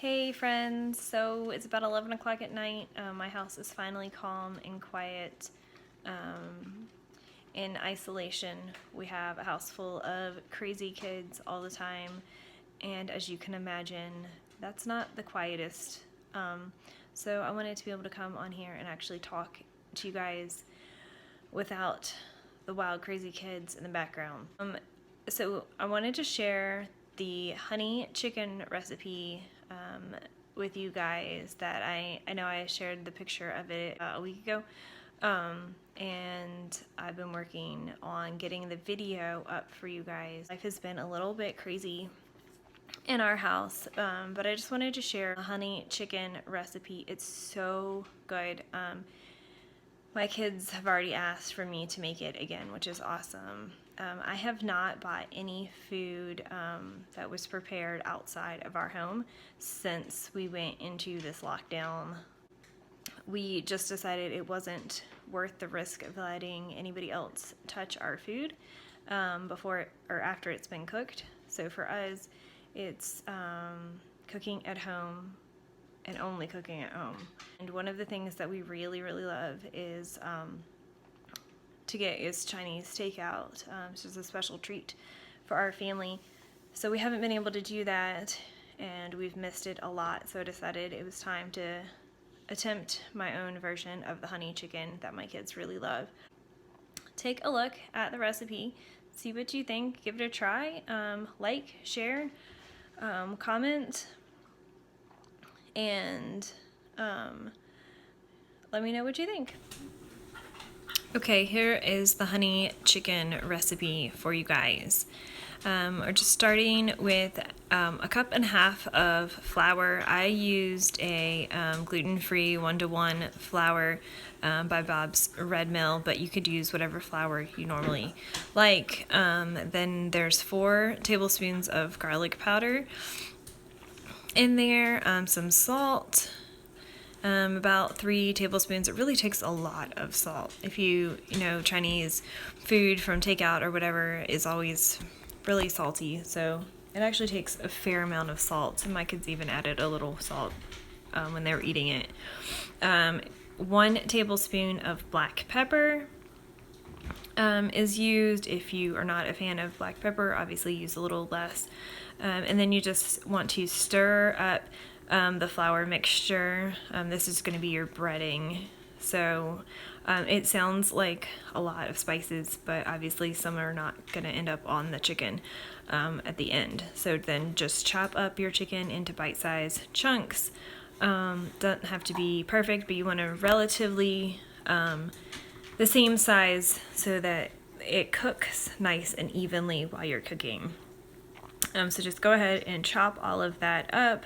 Hey friends, so it's about 11 o'clock at night. My house is finally calm and quiet. In isolation, we have a house full of crazy kids all the time, and as you can imagine, that's not the quietest. So I wanted to be able to come on here and actually talk to you guys without the wild, crazy kids in the background. So I wanted to share the honey chicken recipe with you guys that I know I shared the picture of it a week ago. And I've been working on getting the video up for you guys. Life has been a little bit crazy in our house, but I just wanted to share a honey chicken recipe. It's so good. My kids have already asked for me to make it again, which is awesome. I have not bought any food that was prepared outside of our home since we went into this lockdown. We just decided it wasn't worth the risk of letting anybody else touch our food before or after it's been cooked. So for us, it's cooking at home and only cooking at home. And one of the things that we really, really love is Chinese takeout. It's just a special treat for our family. So we haven't been able to do that, and we've missed it a lot. So I decided it was time to attempt my own version of the honey chicken that my kids really love. Take a look at the recipe, see what you think, give it a try, like, share, comment, and let me know what you think. Okay, here is the honey chicken recipe for you guys. We're just starting with a cup and a half of flour. I used a gluten-free 1-to-1 flour by Bob's Red Mill, but you could use whatever flour you normally like. Then there's 4 tablespoons of garlic powder in there, some salt, about 3 tablespoons. It really takes a lot of salt. If you know, Chinese food from takeout or whatever is always really salty, so it actually takes a fair amount of salt. And my kids even added a little salt when they were eating it. 1 tablespoon of black pepper is used. If you are not a fan of black pepper, obviously use a little less. And then you just want to stir up the flour mixture. This is going to be your breading. So it sounds like a lot of spices, but obviously some are not going to end up on the chicken at the end. So then just chop up your chicken into bite-sized chunks. Doesn't have to be perfect, but you want to relatively the same size so that it cooks nice and evenly while you're cooking. So just go ahead and chop all of that up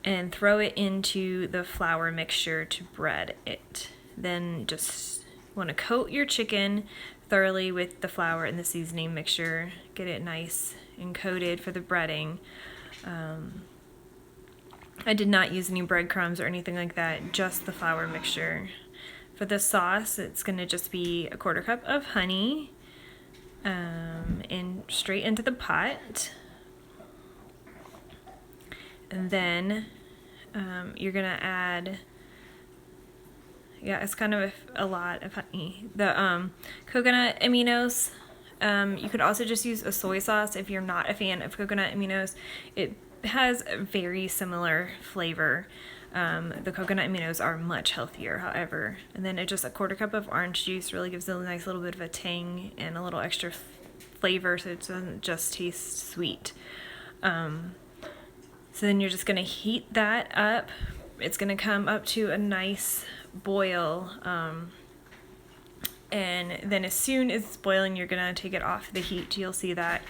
and throw it into the flour mixture to bread it. Then just want to coat your chicken thoroughly with the flour and the seasoning mixture. Get it nice and coated for the breading. I did not use any breadcrumbs or anything like that, just the flour mixture. For the sauce, it's going to just be a 1/4 cup of honey and straight into the pot. And then you're going to add, it's kind of a lot of honey. The coconut aminos, you could also just use a soy sauce if you're not a fan of coconut aminos. It has a very similar flavor. The coconut aminos are much healthier, however. And then just a 1/4 cup of orange juice really gives it a nice little bit of a tang and a little extra flavor, so it doesn't just taste sweet. So then you're just going to heat that up. It's going to come up to a nice boil. And then as soon as it's boiling, you're going to take it off the heat. You'll see that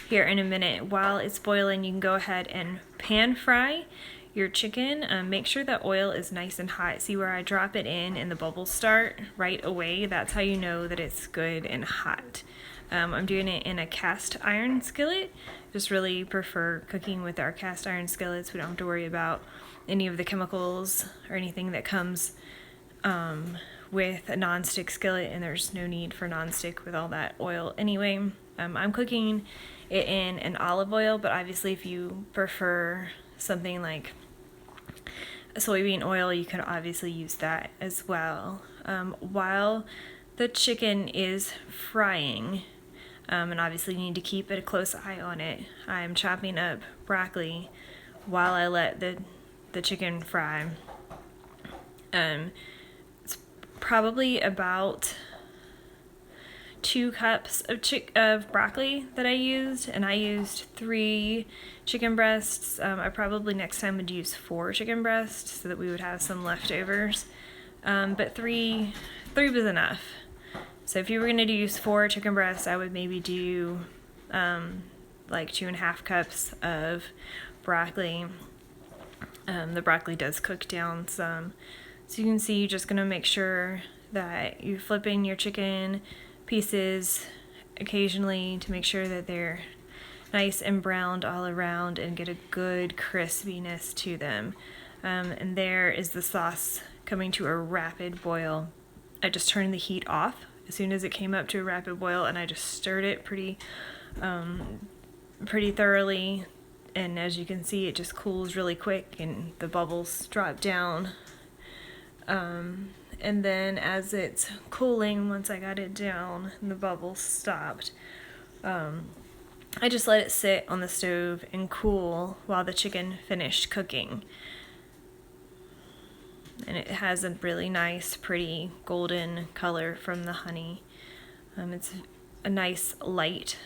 here in a minute. While it's boiling, you can go ahead and pan fry your chicken. Make sure the oil is nice and hot. See where I drop it in and the bubbles start right away? That's how you know that it's good and hot. I'm doing it in a cast iron skillet. Just really prefer cooking with our cast iron skillets. We don't have to worry about any of the chemicals or anything that comes with a nonstick skillet, and there's no need for nonstick with all that oil anyway. I'm cooking it in an olive oil, but obviously if you prefer something like soybean oil, you can obviously use that as well. While the chicken is frying, and obviously you need to keep a close eye on it, I'm chopping up broccoli while I let the chicken fry. It's probably about 2 cups of broccoli that I used, and I used 3 chicken breasts. I probably next time would use 4 chicken breasts so that we would have some leftovers. But 3 was enough. So if you were going to use 4 chicken breasts, I would maybe do like 2.5 cups of broccoli. The broccoli does cook down some. So you can see, you're just going to make sure that you're flipping your chicken pieces occasionally to make sure that they're nice and browned all around and get a good crispiness to them. And there is the sauce coming to a rapid boil. I just turned the heat off as soon as it came up to a rapid boil, and I just stirred it pretty thoroughly. And as you can see, it just cools really quick and the bubbles drop down. And then as it's cooling, once I got it down and the bubbles stopped, I just let it sit on the stove and cool while the chicken finished cooking. And it has a really nice, pretty golden color from the honey. It's a nice, light,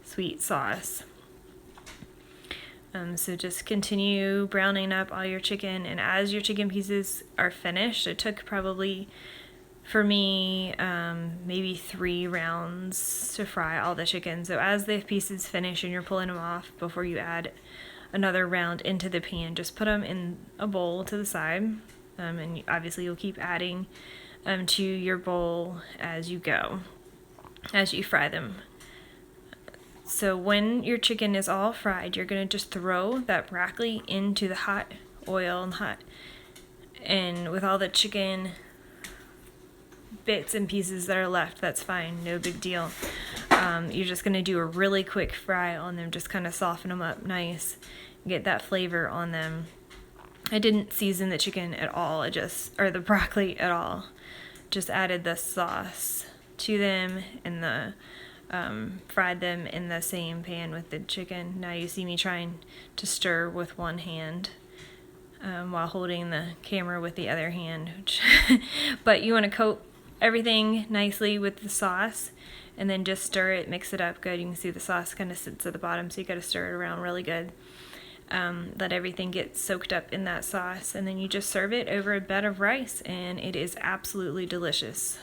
sweet sauce. So just continue browning up all your chicken, and as your chicken pieces are finished, it took probably, for me, maybe 3 rounds to fry all the chicken. So as the pieces finish and you're pulling them off, before you add another round into the pan, just put them in a bowl to the side, and obviously you'll keep adding to your bowl as you go, as you fry them. So when your chicken is all fried, you're going to just throw that broccoli into the hot oil and with all the chicken bits and pieces that are left, that's fine, no big deal. You're just going to do a really quick fry on them, just kind of soften them up nice, get that flavor on them. I didn't season the chicken at all, or the broccoli at all. Just added the sauce to them and fried them in the same pan with the chicken. Now you see me trying to stir with one hand while holding the camera with the other hand. But you want to coat everything nicely with the sauce and then just stir it, mix it up good. You can see the sauce kind of sits at the bottom, so you got to stir it around really good. Let everything get soaked up in that sauce, and then you just serve it over a bed of rice, and it is absolutely delicious.